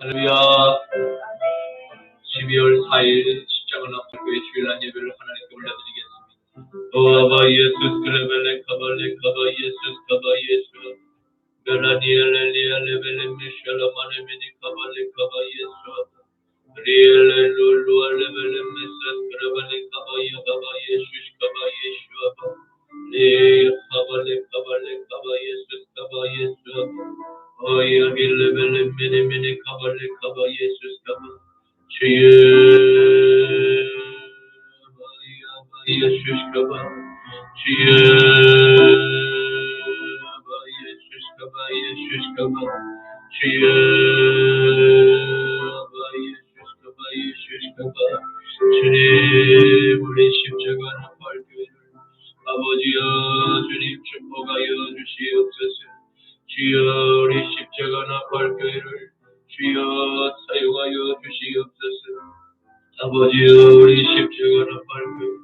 할렐루야. 12월 4일 십자가 나팔교회 주일날 예배를 하나님께 올려드리겠습니다. 오아바 예수스 그레벨레 카발레 카바 예수스 카바 예수 벨라니엘레리아 레벨레 미샬라마네 메디 카발레 카바 예수 리엘레 룰루아 레벨레 메사스 그레벨레 카바 예바바 예수스 카바 예수 리 카발레 카발레 카바 예수스 카바 예수 오야 빌레벨레 메네 메네 카발레 카바 예수스 카바 주여 예수스 카바 주여 예수스 카바 예수스 카바 주여 예수스 카바 예수스 카바 주님 우리 십자가 나팔교회를 아버지여 주님 축복하여 주시옵소서. 주여 우리 십자가 나팔교회를 주여 사용하여 주시옵소서. 아버지여 우리 십자가 나팔교회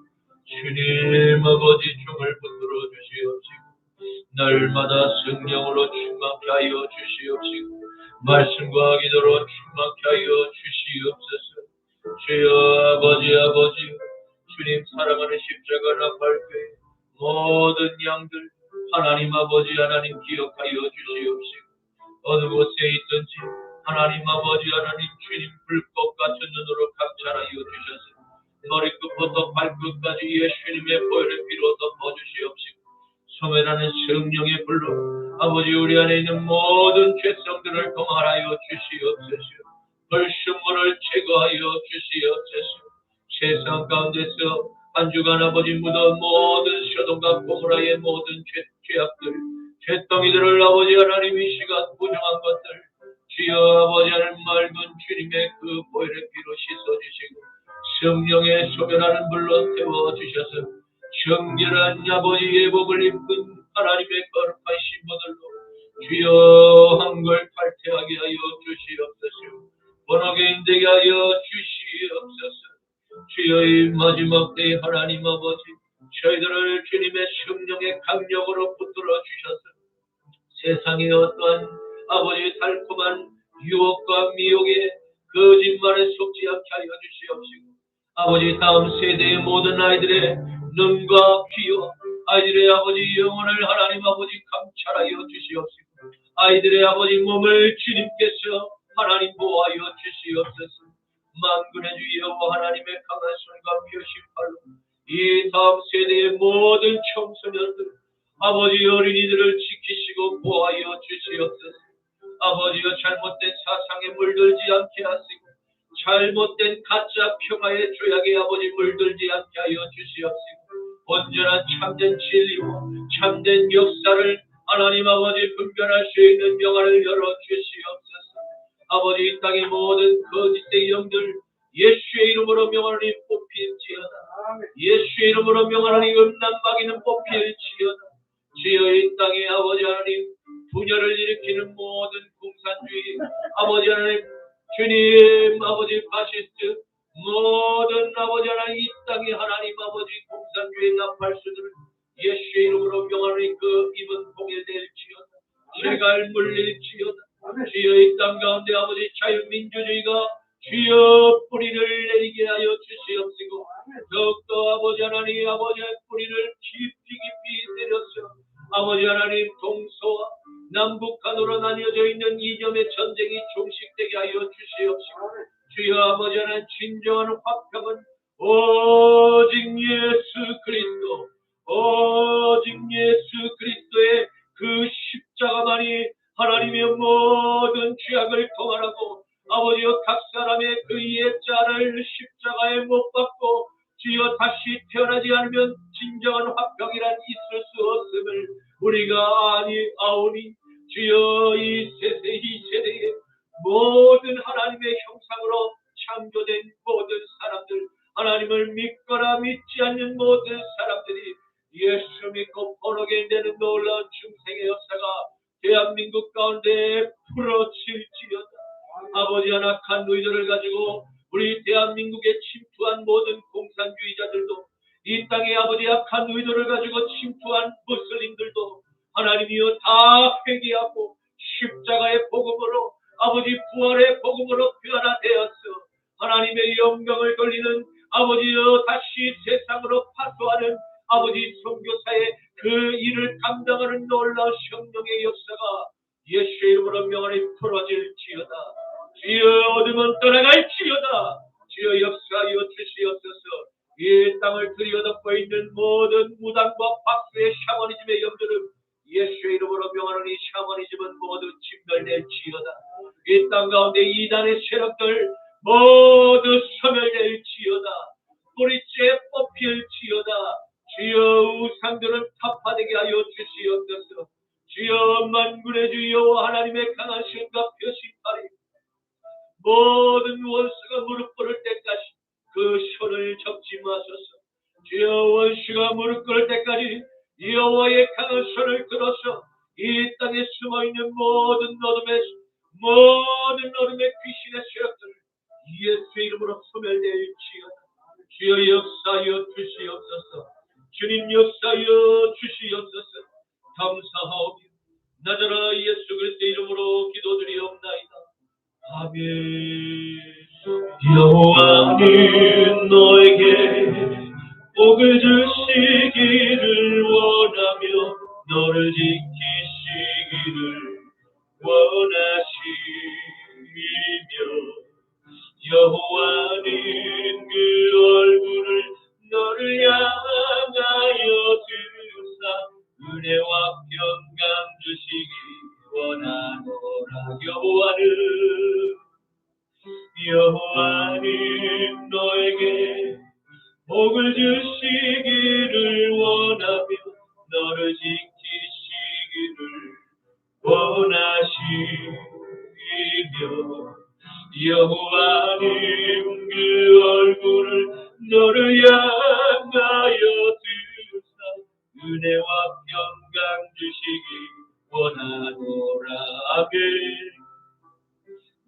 주님 아버지 총을 붙들어 주시옵시고 날마다 성령으로 충만케 하여 주시옵시고 말씀과 기도로 충만케 하여 주시옵소서. 주여 아버지 주님 사랑하는 십자가 나팔교회 모든 양들 하나님 아버지 하나님 기억하여 주시옵시고 어느 곳에 있든지 하나님 아버지 하나님 주님 불꽃 같은 눈으로 감찰하여 주셔서 머리끝부터 발끝까지 예수님의 보혈의 피로 덮어주시옵시고 소멸하는 성령의 불로 아버지 우리 안에 있는 모든 죄성들을 동할하여 주시옵소서. 불순물을 제거하여 주시옵소서. 세상 가운데서 한 주간 아버지 묻은 모든 소돔과 고모라의 모든 죄악들 죄덩이들을 아버지 하나님 이 시간 부정한 것들 주여 아버지 하나님 맑은 주님의 그 보혈의 피로 씻어주시고 성령의 소멸하는 불로 태워주셔서 정결한 아버지의 복을 입은 하나님의 거룩한 신부들로 주여 한걸 탈퇴하게 하여 주시옵소서. 번호개인 되게 하여 주시옵소서. 주여의 마지막 때에 하나님 아버지 저희들을 주님의 성령의 강력으로 붙들어 주셔서 세상의 어떠한 아버지 달콤한 유혹과 미혹에 거짓말에 속지 않게 하여 주시옵시고 아버지 다음 세대의 모든 아이들의 눈과 귀와 아이들의 아버지 영혼을 하나님 아버지 감찰하여 주시옵시고 아이들의 아버지 몸을 주님께서 하나님 보호하여 주시옵소서. 만군의 주 여호와 하나님의 강한 손과 펴신 팔로 이 다음 세대의 모든 청소년들 아버지 어린이들을 지키시고 보호하여 주시옵소서. 아버지여 잘못된 사상에 물들지 않게 하시고 잘못된 가짜 평화의 조약에 아버지 물들지 않게 하여 주시옵시고 온전한 참된 진리와 참된 역사를 하나님 아버지 분별할 수 있는 영안을 열어주시옵소서. 아버지 이 땅의 모든 거짓의 영들 예수의 이름으로 명하노니 뽑힐지어다. 예수의 이름으로 명하노니 음란마귀는 뽑힐지어다. 주여 이 땅에 아버지 하나님 분열을 일으키는 모든 공산주의 아버지 하나님 주님 아버지 파시스트 모든 아버지 하나님 이 땅에 하나님 아버지 공산주의 나팔수들을 예수의 이름으로 명하노니 그 입은 봉해될지어다. 제갈 물릴지어다. 주여 이 땅 가운데 아버지 자유민주주의가 주여 뿌리를 내리게 하여 주시옵시고 더욱더 아버지 하나님 아버지의 뿌리를 깊이 내려서 아버지 하나님 동서와 남북한으로 나뉘어져 있는 이념의 전쟁이 종식되게 하여 주시옵시고 주여 아버지 하나님 진정한 화평은 오직 예수 그리스도 오직 예수 그리스도의 그 십자가만이 하나님의 모든 죄악을 통하라고 아버지여 각 사람의 그 예자를 십자가에 못 박고 주여 다시 태어나지 않으면 진정한 화평이란 있을 수 없음을 우리가 아오니 주여 이 세대의 모든 하나님의 형상으로 창조된 모든 사람들 하나님을 믿거나 믿지 않는 모든 사람들이 예수 믿고 번호게 되는 놀라운 중생의 역사가 대한민국 가운데 풀어질지어다. 아버지 악한 의도를 가지고 우리 대한민국에 침투한 모든 공산주의자들도 이 땅에 아버지 악한 의도를 가지고 침투한 무슬림들도 하나님이여 다 회개하고 십자가의 복음으로 아버지 부활의 복음으로 변화되었어 하나님의 영광을 돌리는 아버지여 다시 세상으로 파수하는 아버지 선교사의 그 일을 감당하는 놀라운 성령의 역사가 예수의 이름으로 명하니 풀어질지어다. 주여 어둠은 떠나갈지어다. 주여 역사하여 주시옵소서. 이 땅을 들여다보고 있는 모든 무당과 박수의 샤머니즘의 영들은 예수의 이름으로 명하노니 샤머니즘은 모두 진멸될지어다. 이 땅 가운데 이단의 세력들 모두 소멸될지어다. 뿌리째 뽑힐지어다. 주여 우상들은 타파되게 하여 주시옵소서. 주여 만군의 주 여호와 하나님의 강한 신과 표식하리. 모든 원수가 무릎 꿇을 때까지 그 손을 접지 마소서. 주여 원수가 무릎 꿇을 때까지 여호와의 강한 손을 들어서 이 땅에 숨어있는 모든 어둠의 귀신의 세력들을 예수의 이름으로 소멸될지어다. 주여 역사하여 주시옵소서. 주님 역사하여 주시옵소서. 감사하오며 나자라 예수 그리스도의 이름으로 기도드리옵나이다. 아멘. 여호와는 너에게 복을 주시기를 원하며 너를 지키시기를 원하시며 여호와는 그 얼굴을 너를 향하여 드사 은혜와 평강 주시기 원하노라. 여호와는 너에게 복을 주시기를 원하며 너를 지키시기를 원하시며 여호와는 그 얼굴을 너를 향하여 드사 은혜와 평강 주시기 원하노라. 아멘.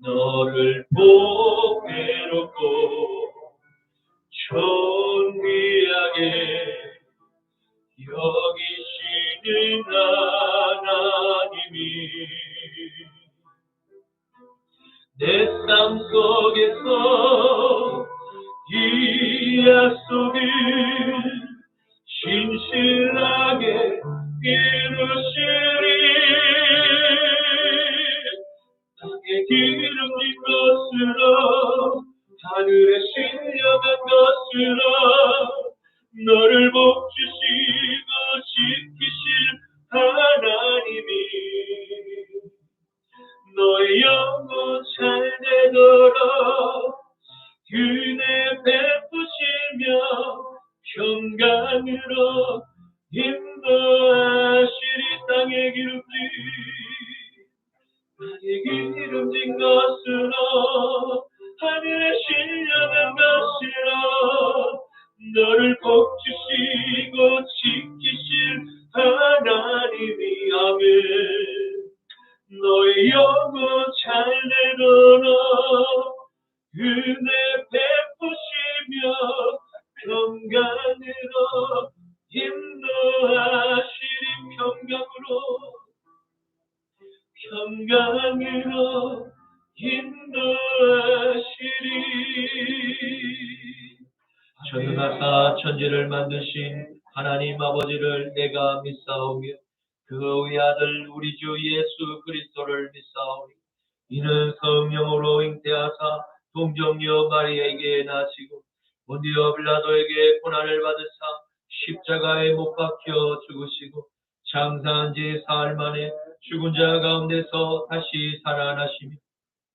너를 보배롭고 존귀하게 여기시는 하나님이 내 삶 속에서 이 약속을 신실하게 이루시리. 땅에 기름진 것으로 하늘에 신령한 것으로 너를 복주시고 지키실 하나님이 너의 영혼 잘되도록 은혜 베푸시며 평강으로 인도하시리. 땅에 기름진 것으로 하늘에 신령한 것으로 너를 복주시고 지키실 하나님이 아멘. 너의 영혼 잘되도록 은혜 베푸시며 평강으로 인도하시리. 평강으로 인도하시리. 전능하사 천지를 만드신 하나님 아버지를 내가 믿사오며 그의 아들 우리 주 예수 그리스도를 믿사오니 이는 성령으로 잉태하사 동정녀 마리아에게 나시고 본디오 빌라도에게 고난을 받으사 십자가에 못 박혀 죽으시고 장사한 지 사흘 만에 죽은 자 가운데서 다시 살아나시며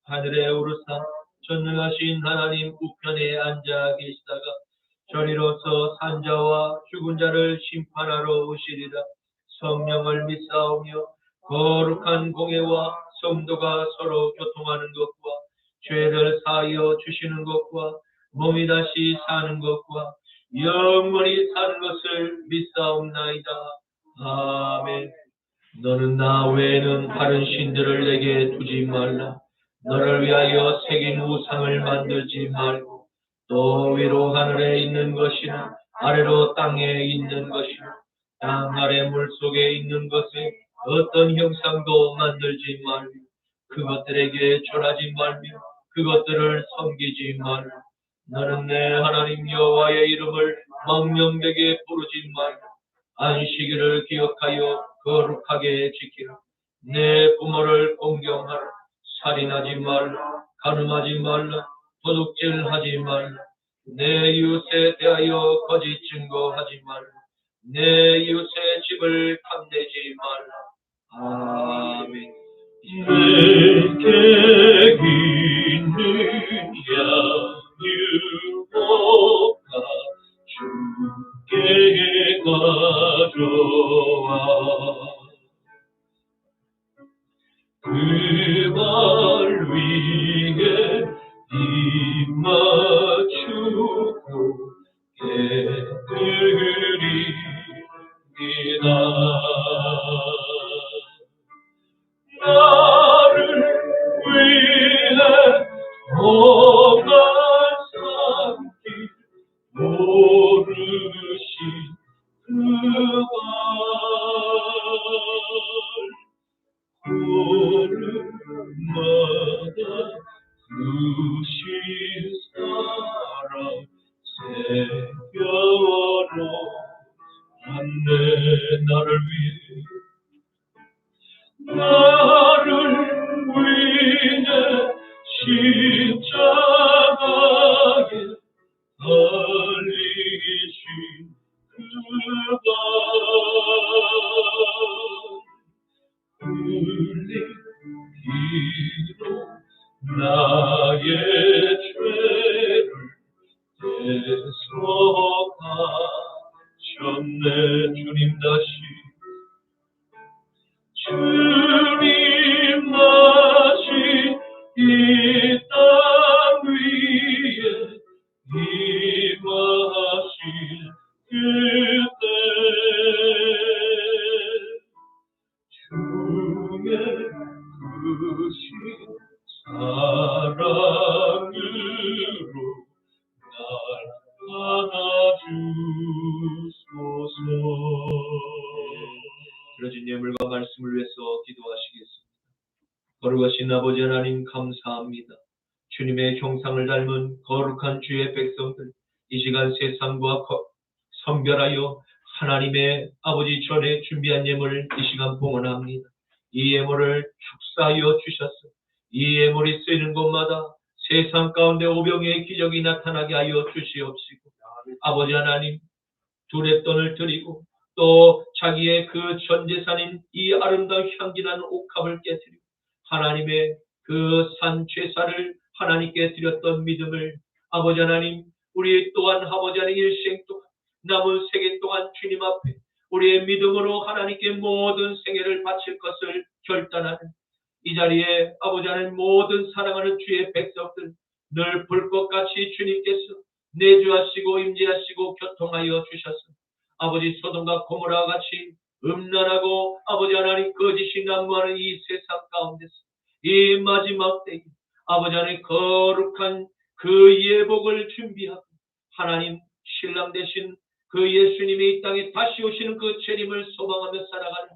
하늘에 오르사 전능하신 하나님 우편에 앉아 계시다가 저리로서 산자와 죽은 자를 심판하러 오시리라. 성령을 믿사오며 거룩한 공예와 성도가 서로 교통하는 것과 죄를 사하여 주시는 것과 몸이 다시 사는 것과 영원히 사는 것을 믿사옵나이다. 아멘. 너는 나 외에는 다른 신들을 내게 두지 말라. 너를 위하여 새긴 우상을 만들지 말고 또 위로 하늘에 있는 것이나 아래로 땅에 있는 것이나 땅 아래 물속에 있는 것에 어떤 형상도 만들지 말고 그것들에게 절하지 말며 그것들을 섬기지 말라. 너는 내 하나님 여호와의 이름을 망령되게 부르지 말라. 안식일을 기억하여 거룩하게 지키라. 내 부모를 공경하라. 살인하지 말라. 간음하지 말라. 도둑질하지 말라. 내 이웃에 대하여 거짓 증거하지 말라. 내 이웃의 집을 탐내지 말라. 아멘. 내게 있는 양육보다 주께 가져와. 그 말 위에 입 맞추고 깨뜨리리다. 나를 위해 험한 산길 모르신 그가 걸음마다 주신 사랑 새겨로 안내. 나를 위해 십자가에 달리신 그가 흘린 피로 나의 죄를 대속하셨네. 주님 다시 이 땅 위에 임하실 그때 주의 크신 사랑으로 날 안아주소서. 들어진 예물과 말씀을 위해서 기도하시겠습니다. 거룩하신 아버지 하나님 감사합니다. 주님의 형상을 닮은 거룩한 주의 백성들, 이 시간 세상과 선별하여 하나님의 아버지 전에 준비한 예물을 이 시간 봉헌합니다. 이 예물을 축사하여 주셨어. 이 예물이 쓰이는 곳마다 세상 가운데 오병의 기적이 나타나게 하여 주시옵시고, 아버지 하나님 두랫돈을 드리고 또 자기의 그 전재산인 이 아름다운 향기나는 옥합을 깨뜨리고 하나님의 그 산 제사를 하나님께 드렸던 믿음을 아버지 하나님, 우리 또한 아버지 하나님 일생 동안 남은 세계 동안 주님 앞에 우리의 믿음으로 하나님께 모든 생애를 바칠 것을 결단하는 이 자리에 아버지 하나님 모든 사랑하는 주의 백성들 늘 불꽃같이 주님께서 내주하시고 임재하시고 교통하여 주셨습니다. 아버지 소돔과 고모라와 같이 음란하고 아버지 하나님 거짓이 난무하는 이 세상 가운데서 이 마지막 때에 아버지 하나님 거룩한 그 예복을 준비하고 하나님 신랑 되신 그 예수님이 이 땅에 다시 오시는 그 재림을 소망하며 살아가는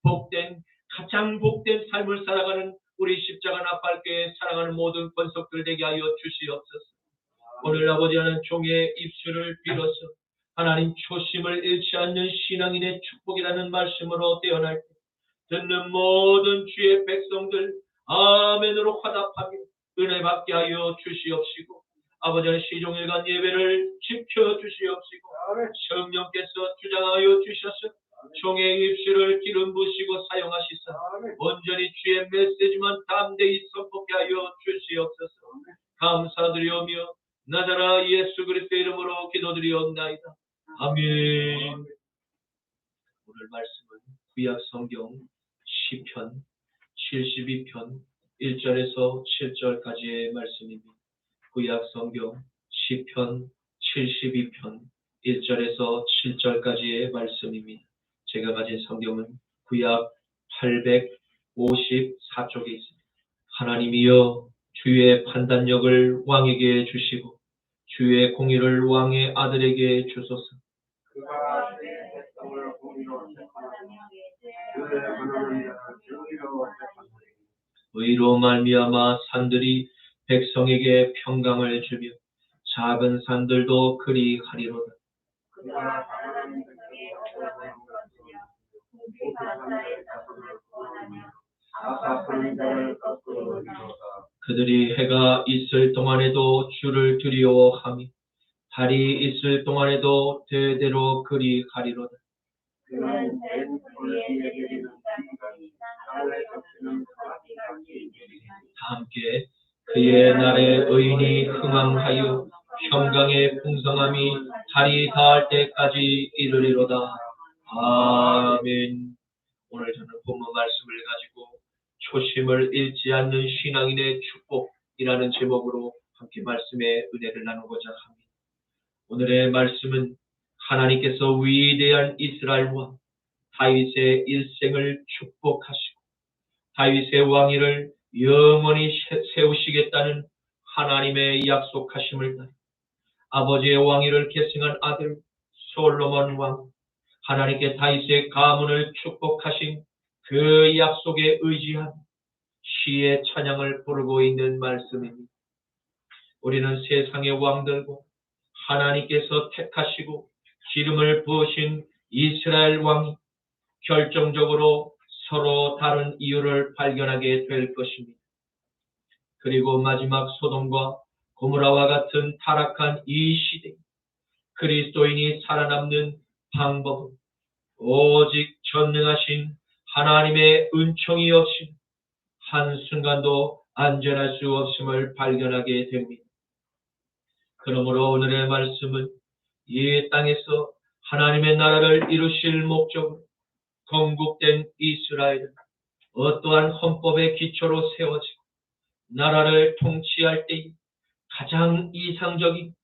복된 가장 복된 삶을 살아가는 우리 십자가 나팔교회 사랑하는 모든 권속들 되게 하여 주시옵소서. 오늘 아버지 하나님 종의 입술을 빌어서 하나님 초심을 잃지 않는 신앙인의 축복이라는 말씀으로 태어날 때 듣는 모든 주의 백성들 아멘으로 화답하며 은혜 받게 하여 주시옵시고, 아버지 하나님 시종일관 예배를 지켜주시옵시고 성령께서 주장하여 주셔서 종의 입술을 기름 부으시고 사용하시사 온전히 주의 메시지만 담대히 선포케 하여 주시옵소서. 감사드리오며 나자라 예수 그리스도의 이름으로 기도드리옵나이다. 아멘. 오늘 말씀은 구약 성경 시편 72편 1절에서 7절까지의 말씀입니다. 구약 성경 시편 72편 1절에서 7절까지의 말씀입니다. 제가 가진 성경은 구약 854쪽에 있습니다. 하나님이여 주의 판단력을 왕에게 주시고 주의 공의를 왕의 아들에게 주소서. 그가 내 백성을 공의로 재판하며 그의 권한을 정의로 재판하리니 의로 말미암아 산들이 백성에게 평강을 주며 작은 산들도 그리 하리로다. 그가 가난한 백성의 억울함을 풀어주며 궁핍 자의 자손을 구원하며 압박하는 자를 거꾸로 돌리도다. 그들이 해가 있을 동안에도 주를 두려워하며 달이 있을 동안에도 대대로 그리 하리로다. 그는 된 불에 내리는 땅이니 땅을 덮치는 서랍지같이 내리나니. 다 함께 그의 날에 의인이 흥왕하여 평강의 풍성함이 달이 닿을 때까지 이르리로다. 아멘. 오늘 저는 본문 말씀을 가지고 초심을 잃지 않는 신앙인의 축복이라는 제목으로 함께 말씀의 은혜를 나누고자 합니다. 오늘의 말씀은 하나님께서 위대한 이스라엘 왕 다윗의 일생을 축복하시고 다윗의 왕위를 영원히 세우시겠다는 하나님의 약속하심을 따라 아버지의 왕위를 계승한 아들 솔로몬 왕, 하나님께 다윗의 가문을 축복하신 그 약속에 의지한 시의 찬양을 부르고 있는 말씀입니다. 우리는 세상의 왕들과 하나님께서 택하시고 기름을 부으신 이스라엘 왕이 결정적으로 서로 다른 이유를 발견하게 될 것입니다. 그리고 마지막 소돔과 고모라와 같은 타락한 이 시대, 그리스도인이 살아남는 방법은 오직 전능하신 하나님의 은총이 없이 한순간도 안전할 수 없음을 발견하게 됩니다. 그러므로 오늘의 말씀은 이 땅에서 하나님의 나라를 이루실 목적으로 건국된 이스라엘은 어떠한 헌법의 기초로 세워지고 나라를 통치할 때 가장 이상적인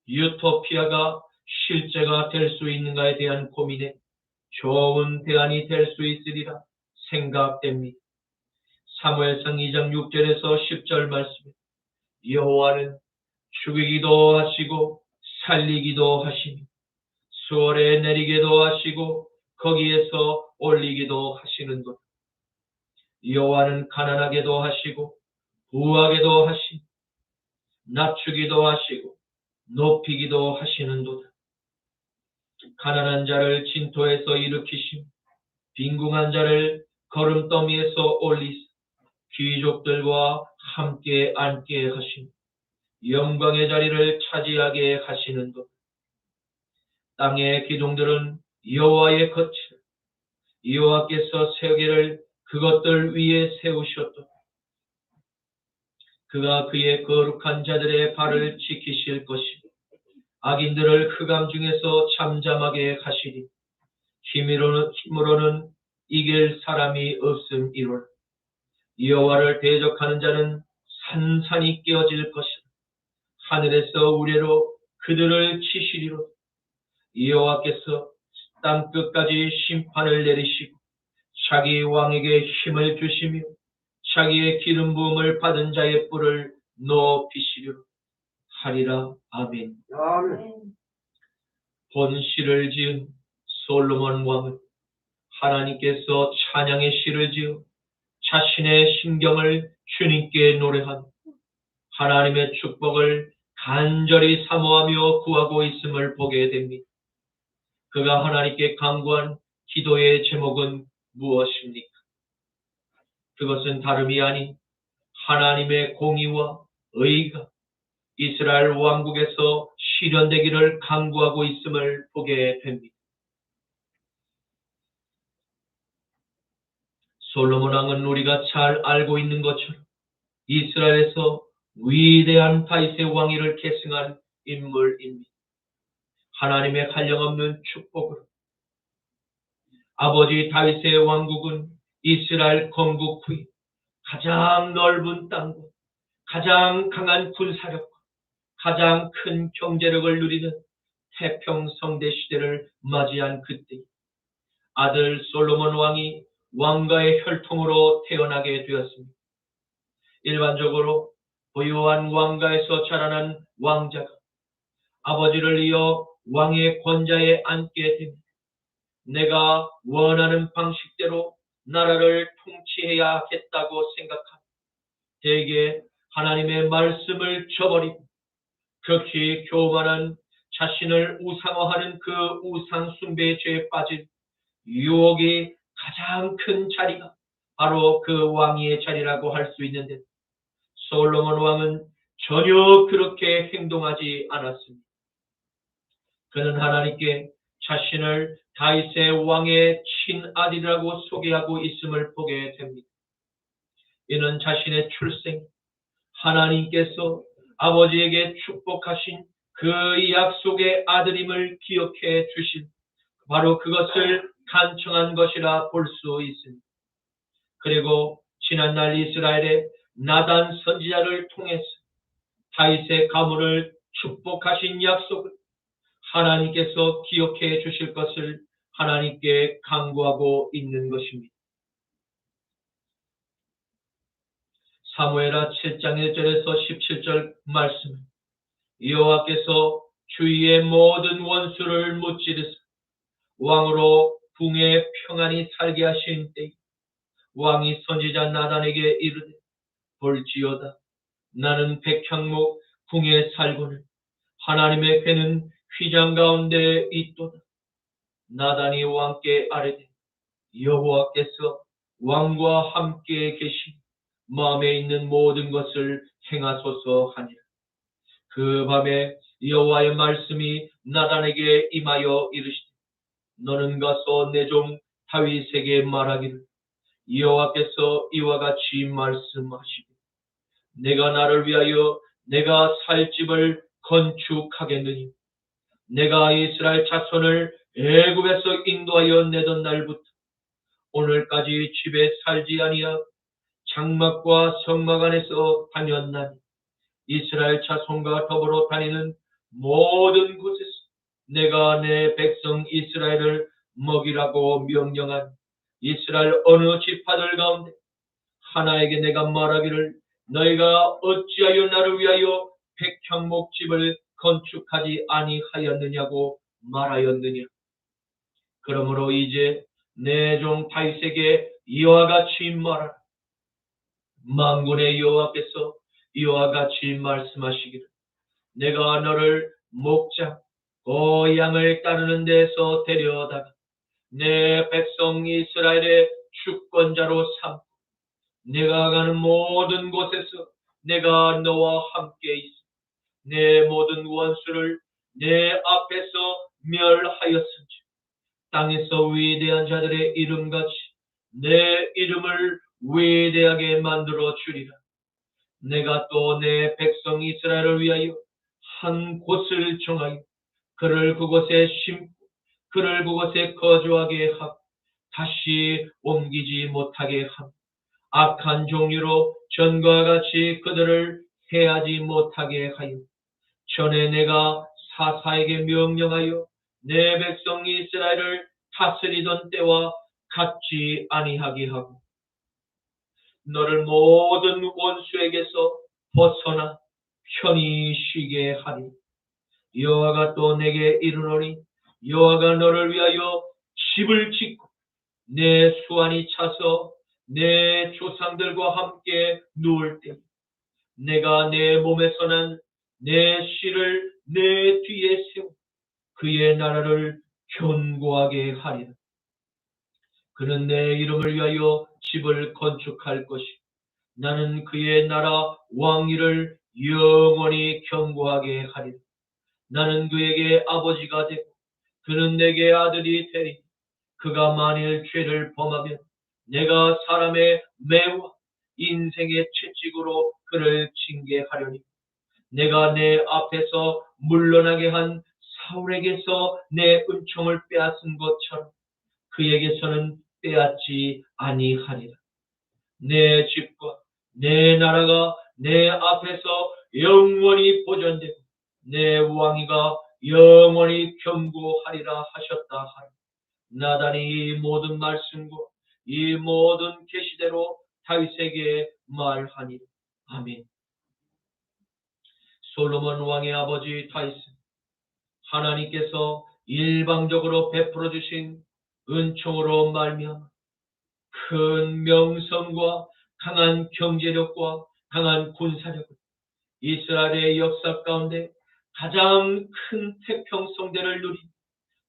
유토피아가 실제가 될 수 있는가에 대한 고민에 좋은 대안이 될 수 있으리라 생각됩니다. 사무엘상 2장 6절에서 10절 말씀에 여호와는 죽이기도 하시고 살리기도 하시며 수월에 내리기도 하시고 거기에서 올리기도 하시는도다. 여호와는 가난하게도 하시고 부하게도 하시고 낮추기도 하시고 높이기도 하시는도다. 가난한 자를 진토에서 일으키시며 빈궁한 자를 거름더미에서 올리사 귀족들과 함께 앉게 하시며 영광의 자리를 차지하게 하시는도다. 땅의 기둥들은 여호와의 거칠 여호와께서 세계를 그것들 위에 세우셨도다. 그가 그의 거룩한 자들의 발을 지키실 것이고 악인들을 흑암 중에서 잠잠하게 하시리. 힘으로는 이길 사람이 없음이로라. 여호와를 대적하는 자는 산산이 깨어질 것이라. 하늘에서 우레로 그들을 치시리로. 여호와께서 땅 끝까지 심판을 내리시고 자기 왕에게 힘을 주시며 자기의 기름 부음을 받은 자의 뿔을 높이시려 하리라. 아멘. 본 시를 지은 솔로몬 왕은 하나님께서 찬양의 시를 지어 자신의 심경을 주님께 노래한 하나님의 축복을 간절히 사모하며 구하고 있음을 보게 됩니다. 그가 하나님께 간구한 기도의 제목은 무엇입니까? 그것은 다름이 아닌 하나님의 공의와 의가 이스라엘 왕국에서 실현되기를 간구하고 있음을 보게 됩니다. 솔로몬 왕은 우리가 잘 알고 있는 것처럼 이스라엘에서 위대한 다윗의 왕위를 계승한 인물입니다. 하나님의 한량없는 축복으로 아버지 다윗의 왕국은 이스라엘 건국 후에 가장 넓은 땅과 가장 강한 군사력과 가장 큰 경제력을 누리는 태평성대 시대를 맞이한 그때 아들 솔로몬 왕이 왕가의 혈통으로 태어나게 되었습니다. 일반적으로 부유한 왕가에서 자라난 왕자가 아버지를 이어 왕의 권좌에 앉게 됩니다. 내가 원하는 방식대로 나라를 통치해야 하겠다고 생각한 대개 하나님의 말씀을 저버리고 극히 교만한 자신을 우상화하는 그 우상 숭배의 죄에 빠진 유혹이 가장 큰 자리가 바로 그 왕위의 자리라고 할 수 있는데, 솔로몬 왕은 전혀 그렇게 행동하지 않았습니다. 그는 하나님께 자신을 다윗의 왕의 친아들이라고 소개하고 있음을 보게 됩니다. 이는 자신의 출생, 하나님께서 아버지에게 축복하신 그 약속의 아들임을 기억해 주신 바로 그것을 간청한 것이라 볼 수 있습니다. 그리고 지난날 이스라엘의 나단 선지자를 통해서 다윗의 가문을 축복하신 약속을 하나님께서 기억해 주실 것을 하나님께 간구하고 있는 것입니다. 사무엘하 7장 1절에서 17절 말씀, 여호와께서 주위의 모든 원수를 무찌르사 왕으로 궁에 평안히 살게 하신 때에 왕이 선지자 나단에게 이르되, 볼지어다 나는 백향목 궁에 살고는 하나님의 궤는 휘장 가운데 있도다. 나단이 왕께 아뢰되, 여호와께서 왕과 함께 계시 마음에 있는 모든 것을 행하소서 하니라. 그 밤에 여호와의 말씀이 나단에게 임하여 이르시되, 너는 가서 내 종 다윗에게 말하기를, 여호와께서 이와 같이 말씀하시되, 내가 나를 위하여 내가 살 집을 건축하겠느니 내가 이스라엘 자손을 애굽에서 인도하여 내던 날부터 오늘까지 집에 살지 아니하고 장막과 성막 안에서 다녔나니 이스라엘 자손과 더불어 다니는 모든 곳에서 내가 내 백성 이스라엘을 먹이라고 명령한 이스라엘 어느 지파들 가운데 하나에게 내가 말하기를, 너희가 어찌하여 나를 위하여 백향목집을 건축하지 아니하였느냐고 말하였느냐. 그러므로 이제 내 종 다윗에게 이와 같이 말하라. 만군의 여호와께서 이와 같이 말씀하시기를, 내가 너를 목자 그 양을 따르는 데서 데려다가 내 백성 이스라엘의 주권자로 삼고 내가 가는 모든 곳에서 내가 너와 함께 있어 내 모든 원수를 내 앞에서 멸하였은지 땅에서 위대한 자들의 이름같이 내 이름을 위대하게 만들어 주리라. 내가 또 내 백성 이스라엘을 위하여 한 곳을 정하여 그를 그곳에 심고 그를 그곳에 거주하게 하고 다시 옮기지 못하게 하고 악한 종류로 전과 같이 그들을 해하지 못하게 하여 전에 내가 사사에게 명령하여 내 백성 이스라엘을 다스리던 때와 같지 아니하게 하고 너를 모든 원수에게서 벗어나 편히 쉬게 하리. 여호와가 또 내게 이르노니, 여호와가 너를 위하여 집을 짓고 내 수완이 차서 내 조상들과 함께 누울 때 내가 내 몸에서 난 내 씨를 내 뒤에 세워 그의 나라를 견고하게 하리라. 그는 내 이름을 위하여 집을 건축할 것이 나는 그의 나라 왕위를 영원히 견고하게 하리라. 나는 그에게 아버지가 되고 그는 내게 아들이 되리. 그가 만일 죄를 범하면 내가 사람의 매와 인생의 채찍으로 그를 징계하려니 내가 내 앞에서 물러나게 한 사울에게서 내 은총을 빼앗은 것처럼 그에게서는 빼앗지 아니하리라. 내 집과 내 나라가 내 앞에서 영원히 보존되고 내 왕위가 영원히 견고하리라 하셨다 하니 나단이 이 모든 말씀과 이 모든 계시대로 다윗에게 말하니 아멘. 솔로몬 왕의 아버지 다윗은 하나님께서 일방적으로 베풀어 주신 은총으로 말미암아 큰 명성과 강한 경제력과 강한 군사력을 이스라엘의 역사 가운데 가장 큰 태평성대를 누린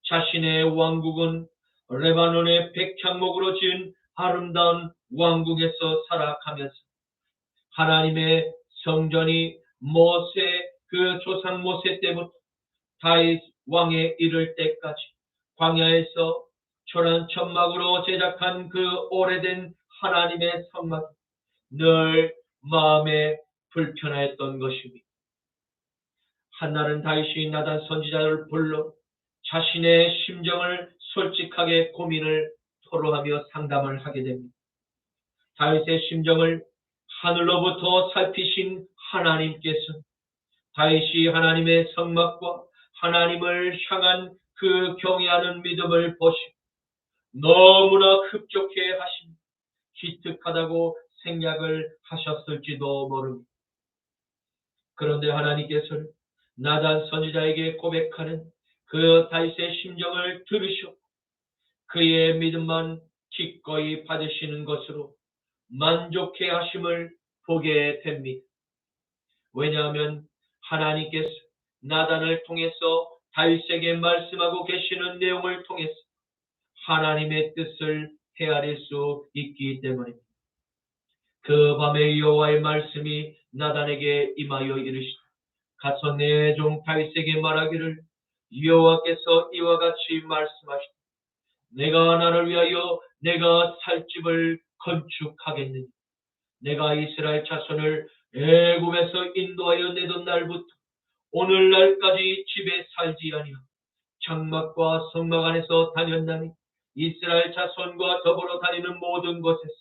자신의 왕국은 레바논의 백향목으로 지은 아름다운 왕국에서 살아가면서 하나님의 성전이 그 조상 모세 때부터 다윗 왕에 이를 때까지 광야에서 초란 천막으로 제작한 그 오래된 하나님의 성막이 늘 마음에 불편하였던 것입니다. 한날은 다윗이 나단 선지자를 불러 자신의 심정을 솔직하게 고민을 토로하며 상담을 하게 됩니다. 다윗의 심정을 하늘로부터 살피신 하나님께서 다윗이 하나님의 성막과 하나님을 향한 그 경외하는 믿음을 보시고 너무나 흡족해 하시며 기특하다고 생각을 하셨을지도 모릅니다. 그런데 하나님께서는 나단 선지자에게 고백하는 그 다윗의 심정을 들으셨고 그의 믿음만 기꺼이 받으시는 것으로 만족해 하심을 보게 됩니다. 왜냐하면 하나님께서 나단을 통해서 다윗에게 말씀하고 계시는 내용을 통해서 하나님의 뜻을 헤아릴 수 있기 때문입니다. 그 밤에 여호와의 말씀이 나단에게 임하여 이르시되 가서 내 종 다윗에게 말하기를 여호와께서 이와 같이 말씀하시되 내가 나를 위하여 내가 살 집을 건축하겠느니 내가 이스라엘 자손을 애굽에서 인도하여 내던 날부터 오늘날까지 집에 살지 아니하고 장막과 성막 안에서 다녔나니 이스라엘 자손과 더불어 다니는 모든 곳에서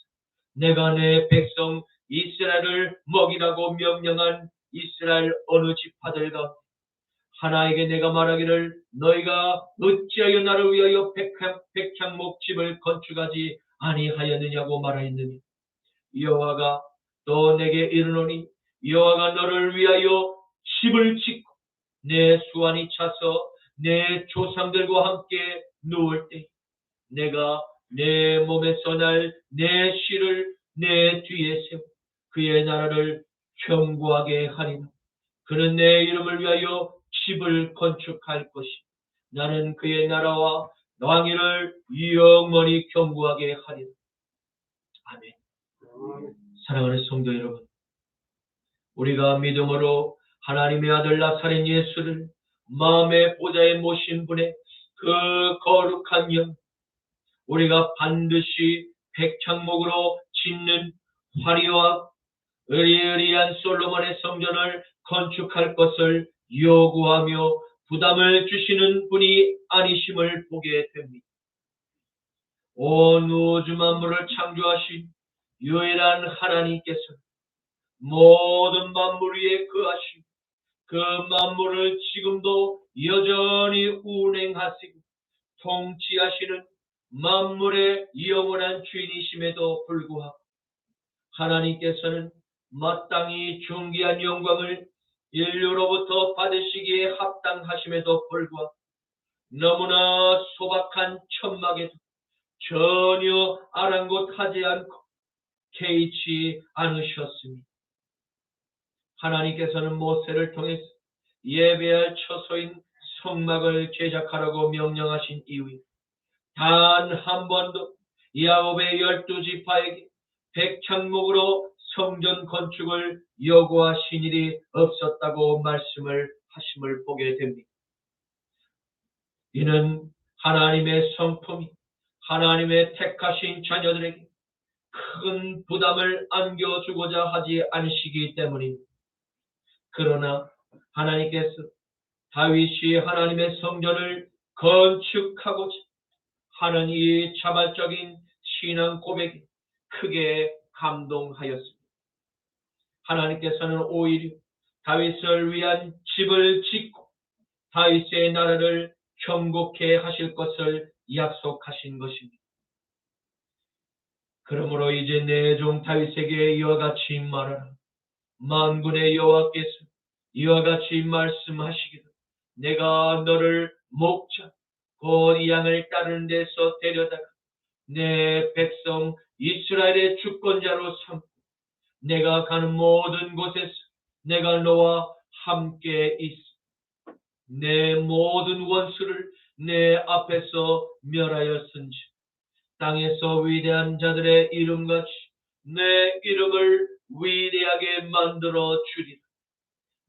내가 내 백성 이스라엘을 먹이라고 명령한 이스라엘 어느 지파들 가운데 하나에게 내가 말하기를 너희가 어찌하여 나를 위하여 백향목 집을 건축하지 아니하였느냐고 말하였느니 여호와가 또 내게 이르노니 여호와가 너를 위하여 집을 짓고 내 수완이 차서 내 조상들과 함께 누울 때 내가 내 몸에서 날 내 씨를 내 뒤에 세워 그의 나라를 견고하게 하리라. 그는 내 이름을 위하여 집을 건축할 것이 나는 그의 나라와 왕위를 영원히 견고하게 하리라. 아멘. 사랑하는 성도 여러분, 우리가 믿음으로 하나님의 아들 나사렛 예수를 마음의 보좌에 모신 분의 그 거룩한 영, 우리가 반드시 백향목으로 짓는 화려하고 의리의리한 솔로몬의 성전을 건축할 것을 요구하며 부담을 주시는 분이 아니심을 보게 됩니다. 온 우주 만물을 창조하신 유일한 하나님께서 모든 만물 위에 거하시고 그 만물을 지금도 여전히 운행하시고 통치하시는 만물의 영원한 주인이심에도 불구하고 하나님께서는 마땅히 존귀한 영광을 인류로부터 받으시기에 합당하심에도 불구하고 너무나 소박한 천막에도 전혀 아랑곳하지 않고 개의치 않으셨습니다. 하나님께서는 모세를 통해서 예배할 처소인 성막을 제작하라고 명령하신 이후에 단 한 번도 야곱의 12지파에게 백향목으로 성전 건축을 요구하신 일이 없었다고 말씀을 하심을 보게 됩니다. 이는 하나님의 성품이 하나님의 택하신 자녀들에게 큰 부담을 안겨주고자 하지 않으시기 때문입니다. 그러나 하나님께서 다윗이 하나님의 성전을 건축하고자 하는 이 자발적인 신앙 고백이 크게 감동하였습니다. 하나님께서는 오히려 다윗을 위한 집을 짓고 다윗의 나라를 견고케 하실 것을 약속하신 것입니다. 그러므로 이제 내 종 다윗에게 이와 같이 말하라. 만군의 여호와께서 이와 같이 말씀하시기를 내가 너를 목자 곧 이 양을 따르는 데서 데려다가 내 백성 이스라엘의 주권자로 삼고 내가 가는 모든 곳에서 내가 너와 함께 있어. 내 모든 원수를 내 앞에서 멸하였은지 땅에서 위대한 자들의 이름같이 내 이름을 위대하게 만들어 주리라.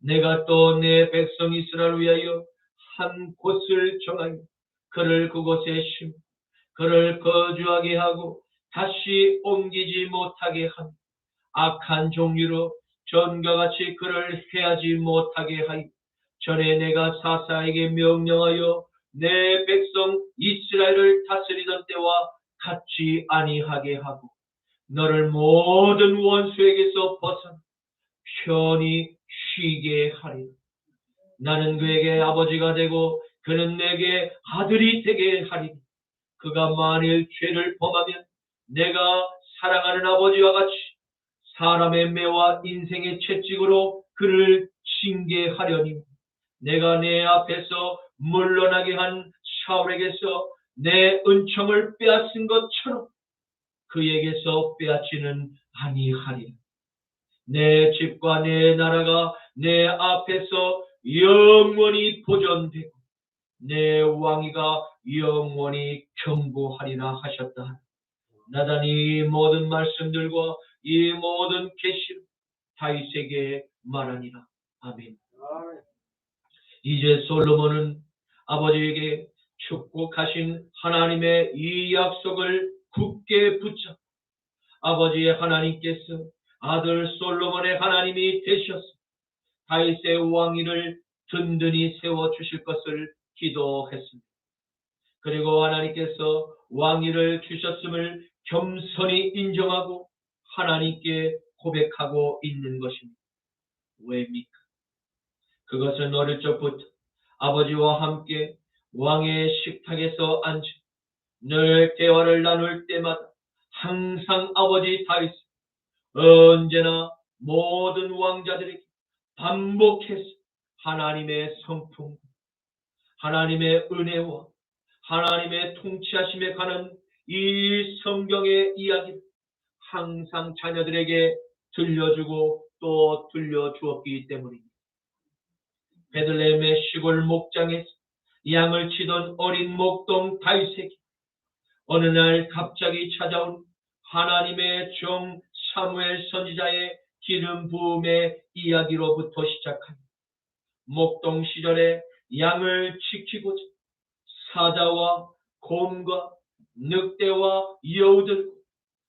내가 또 내 백성 이스라엘을 위하여 한 곳을 정하여 그를 그곳에 심 그를 거주하게 하고 다시 옮기지 못하게 하며 악한 종류로 전과 같이 그를 해하지 못하게 하여 전에 내가 사사에게 명령하여 내 백성 이스라엘을 다스리던 때와 같지 아니하게 하고 너를 모든 원수에게서 벗어나 편히 쉬게 하리라. 나는 그에게 아버지가 되고 그는 내게 아들이 되게 하리니 그가 만일 죄를 범하면 내가 사랑하는 아버지와 같이 사람의 매와 인생의 채찍으로 그를 징계하려니 내가 내 앞에서 물러나게 한 사울에게서 내 은총을 빼앗은 것처럼 그에게서 빼앗지는 아니하리라. 내 집과 내 나라가 내 앞에서 영원히 보존되고 내 왕위가 영원히 경고하리라 하셨다. 나단이 이 모든 말씀들과 이 모든 계시를 다윗에게 말하니라. 아멘. 이제 솔로몬은 아버지에게 축복하신 하나님의 이 약속을 굳게 붙잡고 아버지의 하나님께서 아들 솔로몬의 하나님이 되셔서 다윗의 왕위를 든든히 세워주실 것을 기도했습니다. 그리고 하나님께서 왕위를 주셨음을 겸손히 인정하고 하나님께 고백하고 있는 것입니다. 왜입니까? 그것은 어릴 적부터 아버지와 함께 왕의 식탁에서 앉아 늘 대화를 나눌 때마다 항상 아버지 다윗 언제나 모든 왕자들에게 반복해서 하나님의 성품, 하나님의 은혜와 하나님의 통치하심에 관한 이 성경의 이야기를 항상 자녀들에게 들려주고 또 들려주었기 때문입니다. 베들레헴의 시골 목장에서 양을 치던 어린 목동 다윗에게 어느 날 갑자기 찾아온 하나님의 종 사무엘 선지자의 기름 부음의 이야기로부터 시작하며 목동 시절에 양을 지키고자 사자와 곰과 늑대와 여우들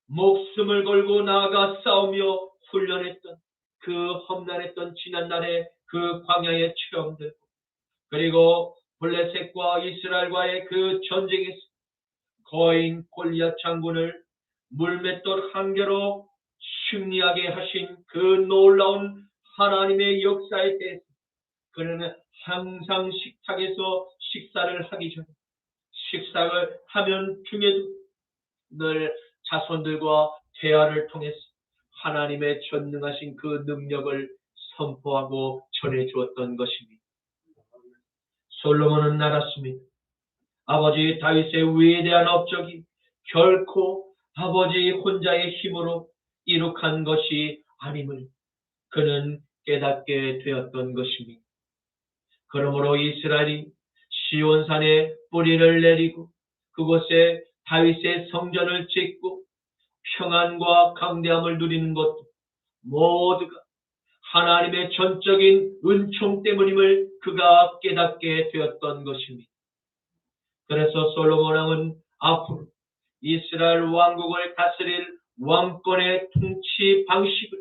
목숨을 걸고 나아가 싸우며 훈련했던 그 험난했던 지난날의 그 광야의 체험들 그리고 블레셋과 이스라엘과의 그 전쟁에서 거인 골리앗 장군을 물맷돌 한 개로 승리하게 하신 그 놀라운 하나님의 역사에 대해서 그는 항상 식탁에서 식사를 하기 전에 식사를 하면 중에도 늘 자손들과 대화를 통해서 하나님의 전능하신 그 능력을 선포하고 전해주었던 것입니다. 솔로몬은 알았습니다. 아버지 다윗의 위대한 업적이 결코 아버지 혼자의 힘으로 이룩한 것이 아님을 그는 깨닫게 되었던 것입니다. 그러므로 이스라엘이 시온산에 뿌리를 내리고 그곳에 다윗의 성전을 짓고 평안과 강대함을 누리는 것도 모두가 하나님의 전적인 은총 때문임을 그가 깨닫게 되었던 것입니다. 그래서 솔로몬 왕은 앞으로 이스라엘 왕국을 다스릴 왕권의 통치 방식을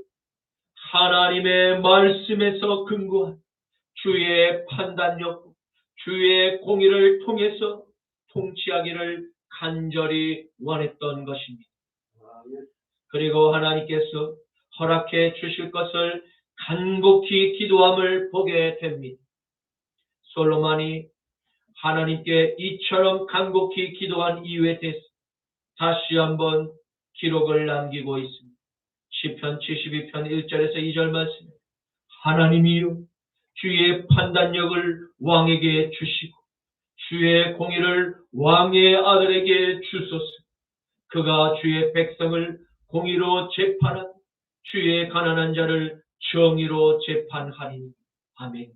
하나님의 말씀에서 근거한 주의 판단력, 주의 공의를 통해서 통치하기를 간절히 원했던 것입니다. 그리고 하나님께서 허락해 주실 것을 간곡히 기도함을 보게 됩니다. 솔로몬이 하나님께 이처럼 간곡히 기도한 이유에 대해서 다시 한번 기록을 남기고 있습니다. 시편 72편 1절에서 2절 말씀 하나님이여 주의 판단력을 왕에게 주시고 주의 공의를 왕의 아들에게 주소서. 그가 주의 백성을 공의로 재판하고 주의 가난한 자를 정의로 재판하리니. 아멘.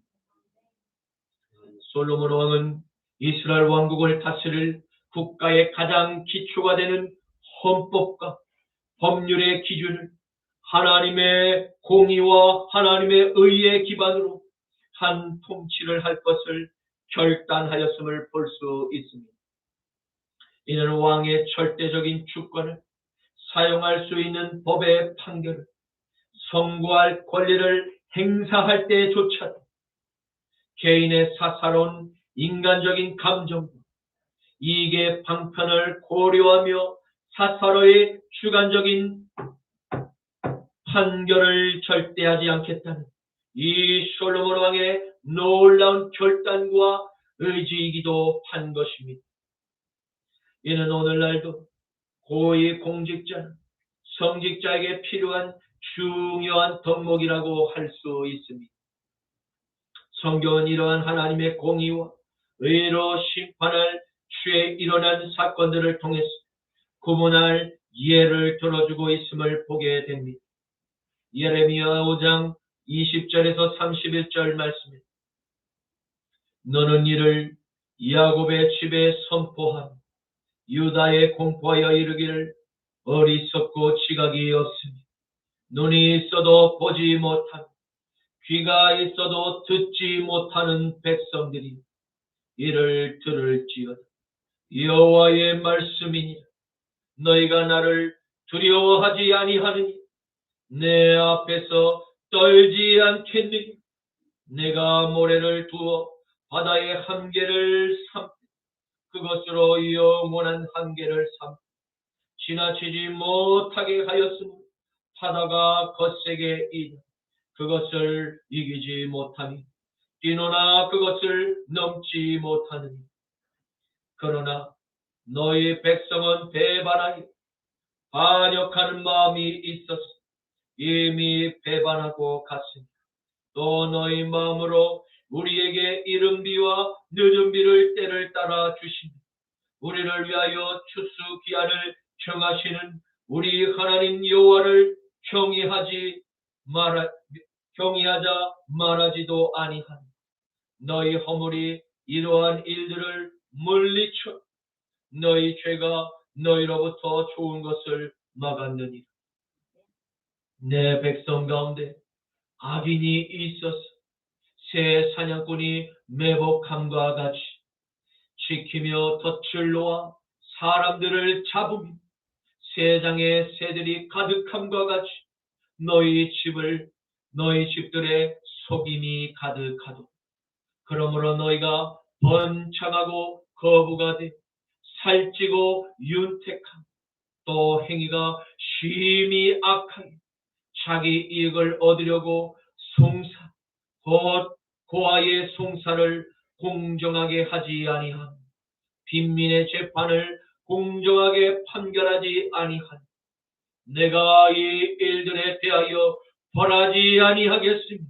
솔로몬 왕은 이스라엘 왕국을 다스릴 국가의 가장 기초가 되는 헌법과 법률의 기준을 하나님의 공의와 하나님의 의의 기반으로 한 통치를 할 것을 결단하였음을 볼 수 있습니다. 이는 왕의 절대적인 주권을 사용할 수 있는 법의 판결을 선고할 권리를 행사할 때조차도 개인의 사사로운 인간적인 감정과 이익의 방편을 고려하며 사사로의 주관적인 판결을 절대 하지 않겠다는 이 솔로몬 왕의 놀라운 결단과 의지이기도 한 것입니다. 이는 오늘날도 고위 공직자, 성직자에게 필요한 중요한 덕목이라고 할 수 있습니다. 성경은 이러한 하나님의 공의와 의로 심판할 주에 일어난 사건들을 통해서 구분할 예를 들어주고 있음을 보게 됩니다. 예레미야 5장 20절에서 31절 말씀입니다. 너는 이를 야곱의 집에 선포하며 유다에 공포하여 이르기를 어리석고 지각이 없으니 눈이 있어도 보지 못하며 귀가 있어도 듣지 못하는 백성들이 이를 들을지어다. 여호와의 말씀이니라. 너희가 나를 두려워하지 아니하느니 내 앞에서 떨지 않겠느니 내가 모래를 두어 바다의 한계를 삼 그것으로 영원한 한계를 삼 지나치지 못하게 하였으니 바다가 거세게 이르 그것을 이기지 못하니 뛰노나 그것을 넘지 못하느니 그러나 너희 백성은 배반하여 반역하는 마음이 있어서 이미 배반하고 갔으니 또 너희 마음으로 우리에게 이른 비와 늦은 비를 때를 따라 주시니 우리를 위하여 추수 기한을 정하시는 우리 하나님 여호와를 경외하자 말하지도 아니하니 너희 허물이 이러한 일들을 물리쳐 너희 죄가 너희로부터 좋은 것을 막았느니라. 내 백성 가운데 악인이 있어서 새 사냥꾼이 매복함과 같이 지키며 덫을 놓아 사람들을 잡으며 세상에 새들이 가득함과 같이 너희 집들의 속임이 가득하도 그러므로 너희가 번창하고 거부가 돼 살찌고 윤택함 또 행위가 심히 악하여 자기 이익을 얻으려고 곧 고아의 송사를 공정하게 하지 아니하며 빈민의 재판을 공정하게 판결하지 아니하니 내가 이 일들에 대하여 벌하지 아니하겠으며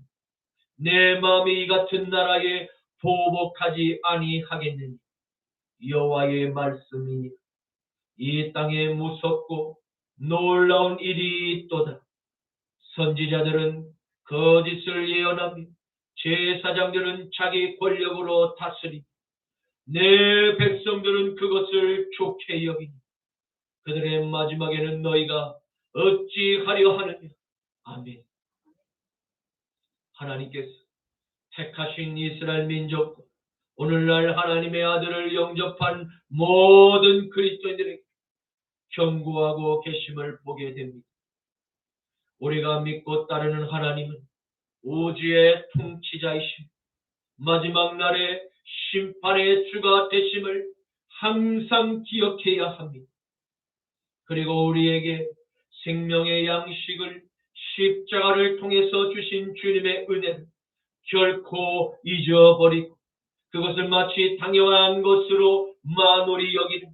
내 마음이 이 같은 나라에 보복하지 아니하겠느니 여호와의 말씀이니 이 땅에 무섭고 놀라운 일이 있도다. 선지자들은 거짓을 예언하며 제사장들은 자기 권력으로 다스리며 내 백성들은 그것을 좋게 여기니 그들의 마지막에는 너희가 어찌하려 하느냐. 아멘. 하나님께서 택하신 이스라엘 민족과 오늘날 하나님의 아들을 영접한 모든 그리스도인들에게 경고하고 계심을 보게 됩니다. 우리가 믿고 따르는 하나님은 우주의 통치자이심 마지막 날에 심판의 주가 되심을 항상 기억해야 합니다. 그리고 우리에게 생명의 양식을 십자가를 통해서 주신 주님의 은혜를 결코 잊어버리고 그것을 마치 당연한 것으로 만홀히 여기는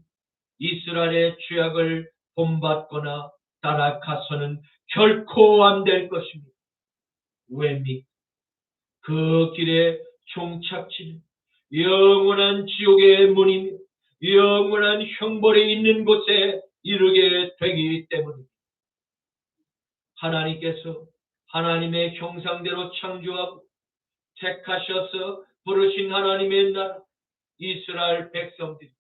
이스라엘의 죄악을 본받거나 따라가서는 결코 안 될 것입니다. 왜입니까? 그 길의 종착지는 영원한 지옥의 문이며 영원한 형벌이 있는 곳에 이르게 되기 때문입니다. 하나님께서 하나님의 형상대로 창조하고 택하셔서 부르신 하나님의 나라 이스라엘 백성들이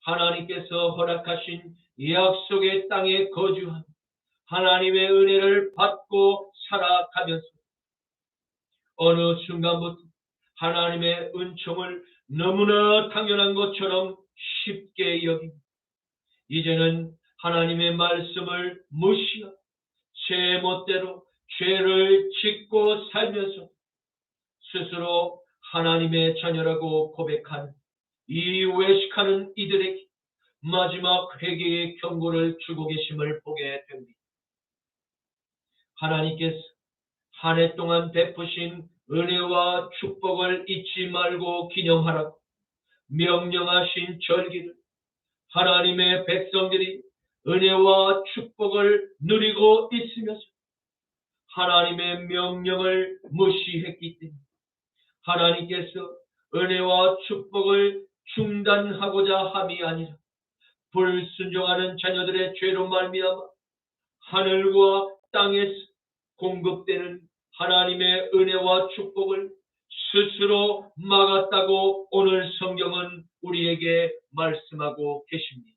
하나님께서 허락하신 약속의 땅에 거주한 하나님의 은혜를 받고 살아가면서 어느 순간부터 하나님의 은총을 너무나 당연한 것처럼 쉽게 여기고 이제는 하나님의 말씀을 무시하고 제 멋대로 죄를 짓고 살면서 스스로 하나님의 자녀라고 고백하는 이 외식하는 이들에게 마지막 회개의 경고를 주고 계심을 보게 됩니다. 하나님께서 한 해 동안 베푸신 은혜와 축복을 잊지 말고 기념하라고 명령하신 절기를 하나님의 백성들이 은혜와 축복을 누리고 있으면서 하나님의 명령을 무시했기 때문에 하나님께서 은혜와 축복을 중단하고자 함이 아니라 불순종하는 자녀들의 죄로 말미암아 하늘과 땅에서 공급되는 하나님의 은혜와 축복을 스스로 막았다고 오늘 성경은 우리에게 말씀하고 계십니다.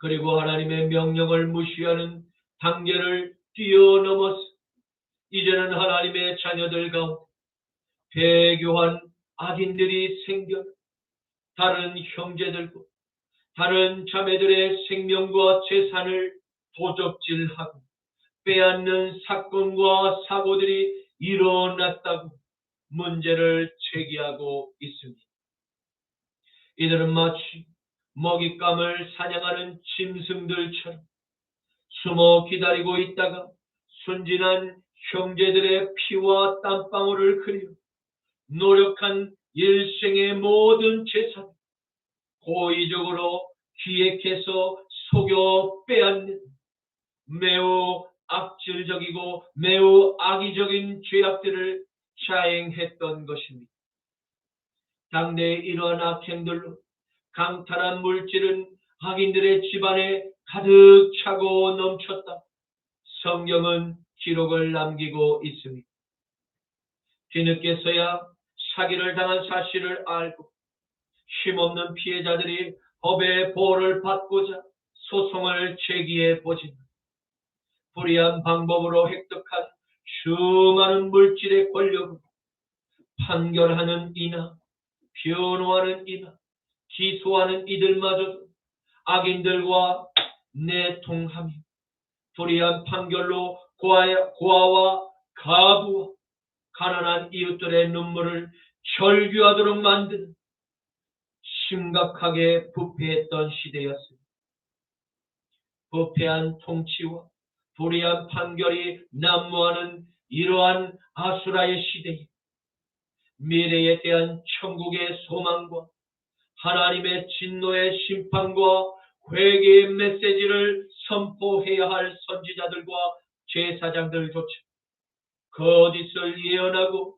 그리고 하나님의 명령을 무시하는 단계를 뛰어넘어서 이제는 하나님의 자녀들 가운데 배교한 악인들이 생겨 다른 형제들과 다른 자매들의 생명과 재산을 도적질하고 빼앗는 사건과 사고들이 일어났다고 문제를 제기하고 있습니다. 이들은 마치 먹잇감을 사냥하는 짐승들처럼 숨어 기다리고 있다가 순진한 형제들의 피와 땀방울을 흘려 노력한 일생의 모든 재산을 고의적으로 기획해서 속여 빼앗는 매우 악질적이고 매우 악의적인 죄악들을 자행했던 것입니다. 당대의 이러한 악행들로 강탈한 물질은 악인들의 집안에 가득 차고 넘쳤다. 성경은 기록을 남기고 있습니다. 뒤늦게서야 사기를 당한 사실을 알고 힘없는 피해자들이 법의 보호를 받고자 소송을 제기해 보지만 불의한 방법으로 획득한 수많은 물질의 권력으로 판결하는 이나 변호하는 이나 기소하는 이들마저도 악인들과 내통하며 불의한 판결로 고아와 가부와 가난한 이웃들의 눈물을 절규하도록 만드는 심각하게 부패했던 시대였습니다. 부패한 통치와 불의한 판결이 난무하는 이러한 아수라의 시대에 미래에 대한 천국의 소망과 하나님의 진노의 심판과 회개의 메시지를 선포해야 할 선지자들과 제사장들조차 거짓을 예언하고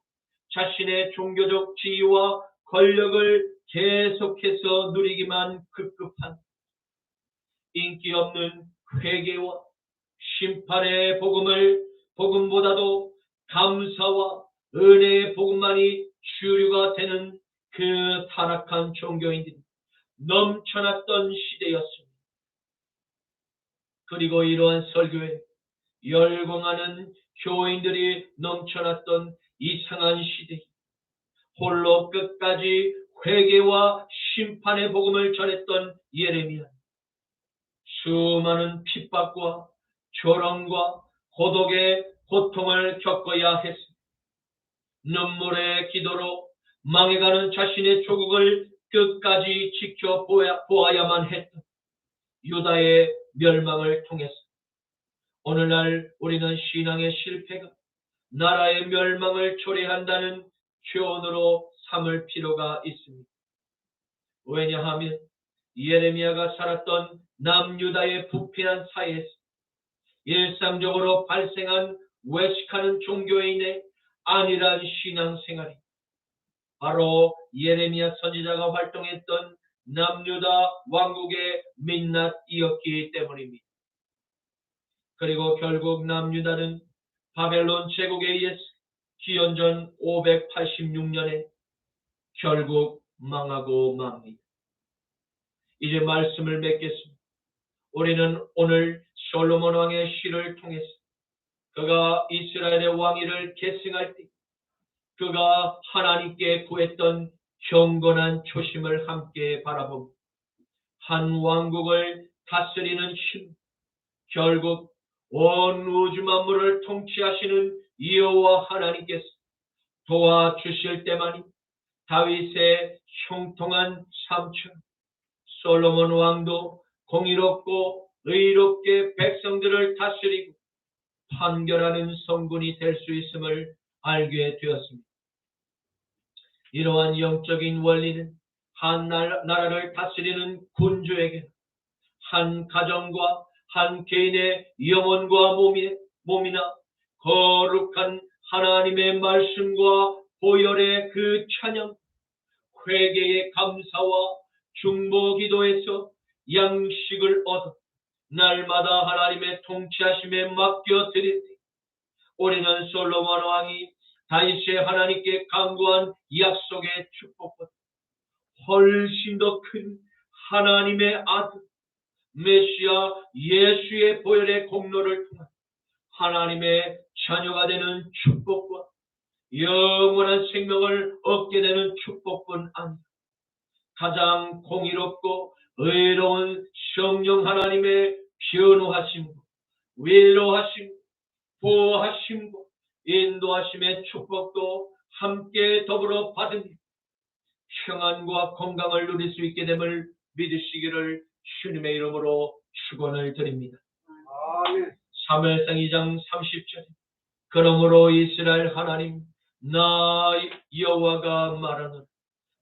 자신의 종교적 지위와 권력을 계속해서 누리기만 급급한 인기 없는 회개와 심판의 복음을 복음보다도 감사와 은혜의 복음만이 주류가 되는 그 타락한 종교인들이 넘쳐났던 시대였습니다. 그리고 이러한 설교에 열광하는 교인들이 넘쳐났던 이상한 시대에 홀로 끝까지 회개와 심판의 복음을 전했던 예레미야 수많은 핍박과 조롱과 고독의 고통을 겪어야 했습니다. 눈물의 기도로 망해가는 자신의 조국을 끝까지 지켜보아야만 했던 유다의 멸망을 통해서 오늘날 우리는 신앙의 실패가 나라의 멸망을 초래한다는 교훈으로 삼을 필요가 있습니다. 왜냐하면 예레미야가 살았던 남유다의 부패한 사회에서 일상적으로 발생한 외식하는 종교인의 안일한 신앙생활이 바로 예레미야 선지자가 활동했던 남유다 왕국의 민낯이었기 때문입니다. 그리고 결국 남유다는 바벨론 제국에 의해서 기원전 586년에 결국 망하고 맙니다. 이제 말씀을 맺겠습니다. 우리는 오늘 솔로몬 왕의 시를 통해서 그가 이스라엘의 왕위를 계승할 때 그가 하나님께 구했던 경건한 초심을 함께 바라봅니다. 한 왕국을 다스리는 힘, 결국 온 우주 만물을 통치하시는 여호와 하나님께서 도와주실 때만이 다윗의 형통한 삶처럼 솔로몬 왕도 공의롭고 의롭게 백성들을 다스리고 판결하는 성군이 될 수 있음을 알게 되었습니다. 이러한 영적인 원리는 한 나라를 다스리는 군주에게 한 가정과 한 개인의 영혼과 몸이나 거룩한 하나님의 말씀과 보혈의 그 찬양, 회개의 감사와 중보 기도에서 양식을 얻어 날마다 하나님의 통치하심에 맡겨드릴 때 우리는 솔로몬 왕이 다윗의 하나님께 간구한 약속의 축복보다 훨씬 더 큰 하나님의 아들 메시아 예수의 보혈의 공로를 통한 하나님의 자녀가 되는 축복과 영원한 생명을 얻게 되는 축복뿐 아니라 가장 공의롭고 의로운 성령 하나님의 변호하심과 위로하심, 보호하심과 인도하심의 축복도 함께 더불어 받으며 평안과 건강을 누릴 수 있게 됨을 믿으시기를 주님의 이름으로 축원을 드립니다. 사무엘상 2장 30절 그러므로 이스라엘 하나님 나 여호와가 말하노라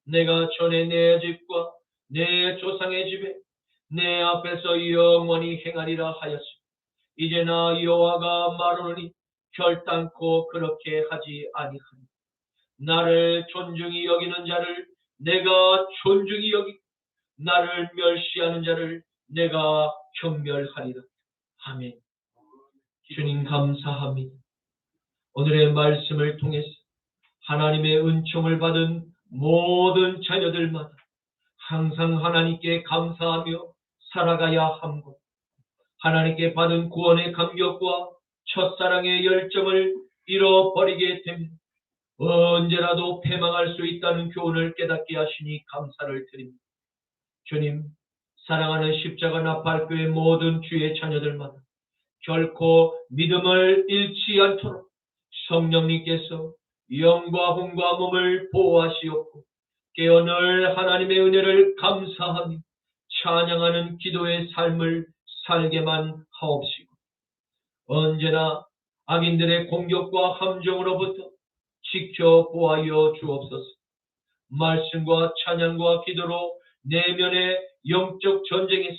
내가 전에 내 집과 내 조상의 집에 내 앞에서 영원히 행하리라 하였으니 이제 나 여호와가 말하노니 결단코 그렇게 하지 아니하니 나를 존중히 여기는 자를 내가 존중히 여기고 나를 멸시하는 자를 내가 경멸하리라. 아멘. 주님 감사합니다. 오늘의 말씀을 통해서 하나님의 은총을 받은 모든 자녀들마다 항상 하나님께 감사하며 살아가야 함고 하나님께 받은 구원의 감격과 첫사랑의 열정을 잃어버리게 됩니다. 언제라도 패망할 수 있다는 교훈을 깨닫게 하시니 감사를 드립니다. 주님, 사랑하는 십자가 나팔교회 모든 주의 자녀들마다 결코 믿음을 잃지 않도록 성령님께서 영과 혼과 몸을 보호하시옵고 깨어 늘 하나님의 은혜를 감사하며 찬양하는 기도의 삶을 살게만 하옵시고 언제나 악인들의 공격과 함정으로부터 지켜보아여 주옵소서. 말씀과 찬양과 기도로 내면의 영적 전쟁에서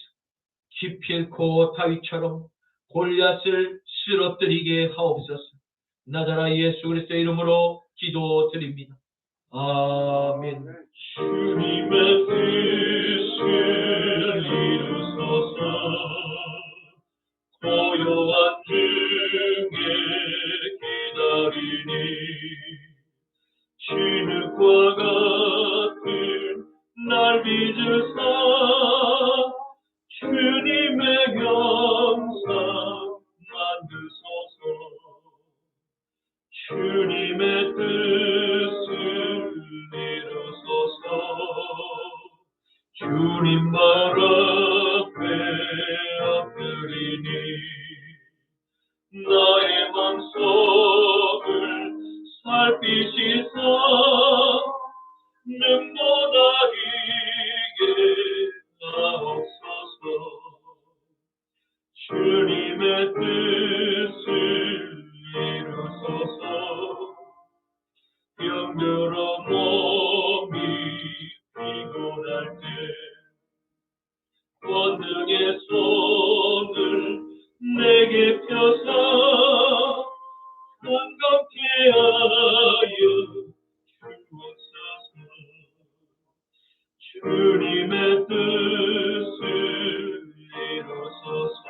기필코 다윗처럼 골리앗을 쓰러뜨리게 하옵소서. 나자라 예수 그리스도의 이름으로 기도드립니다. 아멘. 주님의 뜻을 이루소서. 고요한 중에 기다리니 진흙과 같은 날 빚으사 주님의 영상 만드소서. 주님의 뜻을 이루소서. 주님 말 앞에 엎드리니 나의 맘속을 살피시사 능모나이게 하옵소서. 주님의 뜻을 이루소서. 병들어 몸이 피곤할 때 권능의 손을 내게 펴사 건강케 하여 주옵소서. 주님의 뜻을 이루소서.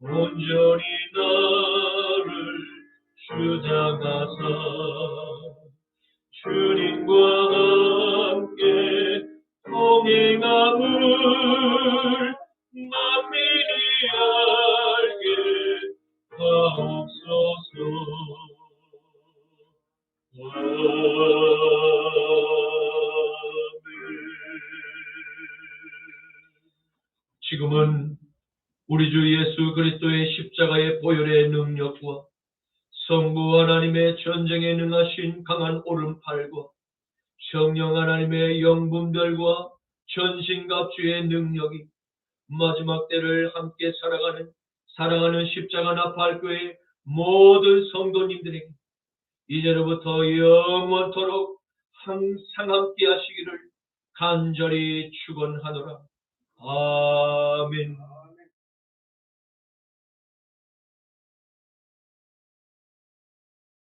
온전히 나를 주장하사 주님과 함께 동행함을 만민이 알게 하옵소서. 지금은 우리 주 예수 그리스도의 십자가의 보혈의 능력과 성부 하나님의 전쟁에 능하신 강한 오른팔과 성령 하나님의 영분별과 전신갑주의 능력이 마지막 때를 함께 사랑하는 십자가 나팔교회 모든 성도님들에게 이제로부터 영원토록 항상 함께 하시기를 간절히 축원하노라. 아멘.